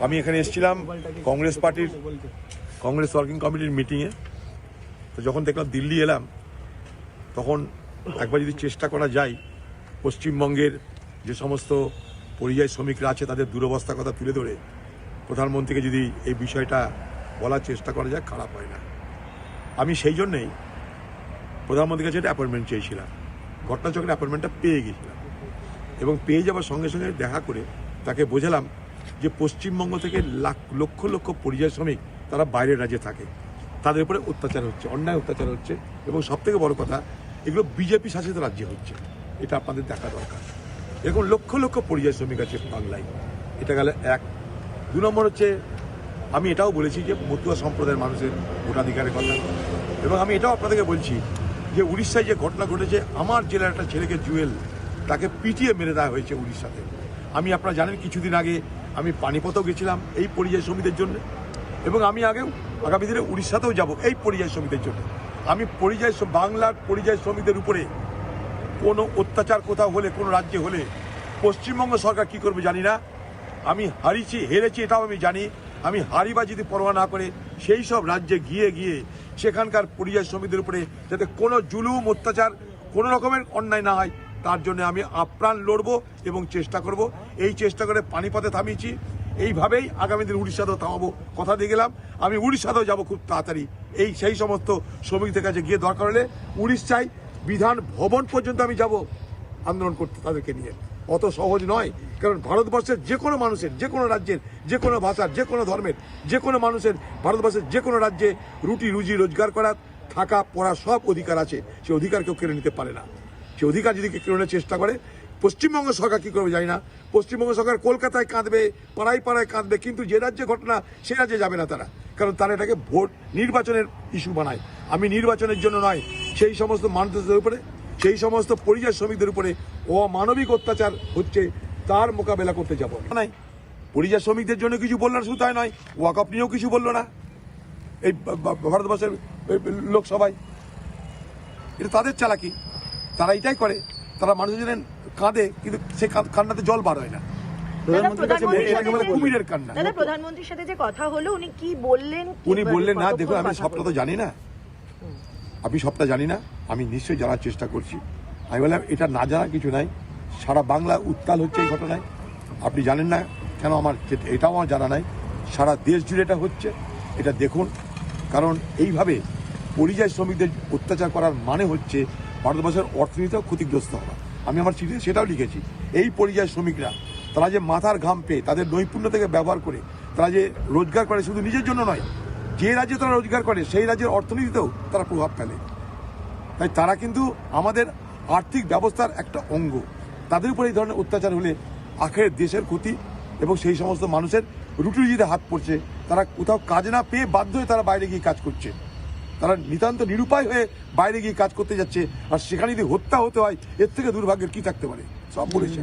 আমি এখানে এসেছিলাম কংগ্রেস পার্টির কংগ্রেস ওয়ার্কিং কমিটির মিটিংয়ে। তো যখন দেখলাম দিল্লি এলাম, তখন একবার যদি চেষ্টা করা যায় পশ্চিমবঙ্গের যে সমস্ত পরিযায়ী শ্রমিকরা আছে তাদের দুরবস্থার কথা তুলে ধরে প্রধানমন্ত্রীকে যদি এই বিষয়টা বলার চেষ্টা করা যায়, খারাপ হয় না। আমি সেই জন্যেই প্রধানমন্ত্রীর কাছে একটা অ্যাপয়েন্টমেন্ট চেয়েছিলাম। ঘটনাচক্রের অ্যাপয়েন্টমেন্টটা পেয়ে গেছিলাম এবং পেয়ে যাওয়ার সঙ্গে সঙ্গে দেখা করে তাকে বোঝালাম যে পশ্চিমবঙ্গ থেকে লক্ষ লক্ষ পরিযায়ী শ্রমিক তারা বাইরের রাজ্যে থাকে, তাদের উপরে অত্যাচার হচ্ছে, অন্যায় অত্যাচার হচ্ছে এবং সবথেকে বড় কথা এগুলো বিজেপি শাসিত রাজ্যে হচ্ছে। এটা আপনাদের দেখা দরকার। এরকম লক্ষ লক্ষ পরিযায়ী শ্রমিক আছে বাংলায়। এটা গেল এক। 2 নম্বর হচ্ছে, আমি এটাও বলেছি যে মতুয়া সম্প্রদায়ের মানুষের ভোটাধিকারের কথা, এবং আমি এটাও আপনাদেরকে বলছি যে উড়িষ্যায় যে ঘটনা ঘটেছে, আমার জেলার একটা ছেলেকে জুয়েল তাকে পিটিয়ে মেরে দেওয়া হয়েছে উড়িষ্যাতে। আপনারা জানেন কিছুদিন আগে আমি পানিপথেও গেছিলাম এই পরিযায়ী শ্রমিকদের জন্য, এবং আমি আগামী দিনে উড়িষ্যাতেও যাব এই পরিযায়ী শ্রমিকদের জন্য। আমি বাংলার পরিযায়ী শ্রমিকদের উপরে কোনো অত্যাচার কোথাও হলে, কোনো রাজ্যে হলে পশ্চিমবঙ্গ সরকার কি করবে জানি না। আমি হেরেছি এটাও আমি জানি। আমি হারিবা যদি পরোয়া না করে সেই সব রাজ্যে গিয়ে সেখানকার পরিযায়ী শ্রমিকদের উপরে যাতে কোনো জুলুম অত্যাচার কোনো রকমের অন্যায় না হয়, তার জন্য আমি আপ্রাণ লড়বো এবং চেষ্টা করব। এই চেষ্টা করে পানিপথে থামিয়েছি, এইভাবেই আগামী দিন উড়িষ্যাতেও থামাবো। কথা দিয়ে গেলাম, আমি উড়িষ্যাতেও যাব খুব তাড়াতাড়ি। সেই সমস্ত শ্রমিকদের কাছে গিয়ে দরকার হলে উড়িষ্যায় বিধান ভবন পর্যন্ত আমি যাব আন্দোলন করতে তাদেরকে নিয়ে। অত সহজ নয়, কারণ ভারতবর্ষের যে কোনো মানুষের, যে কোনো রাজ্যের, যে কোনো ভাষার, যে কোনো ধর্মের, যে কোনো মানুষের ভারতবর্ষের যে কোনো রাজ্যে রুজি রোজগার করার, থাকা পড়া সব অধিকার আছে। সে অধিকার কেউ কেড়ে নিতে পারে না। সে অধিকার যদি কেড়ে নেওয়ার চেষ্টা করে, পশ্চিমবঙ্গ সরকার কী করবে জানি না। পশ্চিমবঙ্গ সরকার কলকাতায় কাঁদবে, পাড়ায় পাড়ায় কাঁদবে, কিন্তু যে রাজ্যে ঘটনা সে রাজ্যে যাবে না তারা, কারণ তারা এটাকে ভোট নির্বাচনের ইস্যু বানায়। আমি নির্বাচনের জন্য নয়, সেই সমস্ত মানুষদের উপরে, সেই সমস্ত পরিযায়ী শ্রমিকদের উপরে অমানবিক অত্যাচার হচ্ছে, তার মোকাবেলা করতে যাবো নাই। পরিযায়ী শ্রমিকদের জন্য কিছু বললো না, শুধু তাই নয়, ওয়াকফ নিয়েও কিছু বললো না এই ভারতবর্ষের লোকসভায়। এটা তাদের চালাকি, তারা এটাই করে। তারা মানুষের জন্য কাঁদে, কিন্তু সে কান্নাতে জল বার হয় না। কুমিরের কান্না। প্রধানমন্ত্রীর সাথে যে কথা হলো, উনি কি বললেন? উনি বললেন না, দেখুন আমি সবটা তো জানি না, আমি সবটা জানি না, আমি নিশ্চয়ই জানার চেষ্টা করছি। আমি বললাম এটা না জানা কিছু নাই, সারা বাংলা উত্তাল হচ্ছে এই ঘটনায়। আপনি জানেন না কেন, এটাও আমার জানা নাই। সারা দেশ জুড়ে এটা হচ্ছে, এটা দেখুন। কারণ এইভাবে পরিযায়ী শ্রমিকদের অত্যাচার করার মানে হচ্ছে ভারতবর্ষের অর্থনীতিও ক্ষতিগ্রস্ত হওয়া। আমি আমার চিঠিতে সেটাও লিখেছি। এই পরিযায়ী শ্রমিকরা তারা যে মাথার ঘাম পেয়ে তাদের নৈপুণ্য থেকে ব্যবহার করে তারা যে রোজগার করে, শুধু নিজের জন্য নয়, যে রাজ্যে তারা রোজগার করে সেই রাজ্যের অর্থনীতিতেও তারা প্রভাব ফেলে। তাই তারা কিন্তু আমাদের আর্থিক ব্যবস্থার একটা অঙ্গ। তাদের উপর এই ধরনের অত্যাচার হলে আখের দেশের ক্ষতি, এবং সেই সমস্ত মানুষের রুটিরুজিতে হাত পড়ছে। তারা কোথাও কাজ না পেয়ে বাধ্য হয়ে তারা বাইরে গিয়ে কাজ করছে। তারা নিতান্ত নিরুপায় হয়ে বাইরে গিয়ে কাজ করতে যাচ্ছে, আর সেখানে যদি হত্যা হতে হয়, এর থেকে দুর্ভাগ্যের কি থাকতে পারে। সব বলেছে।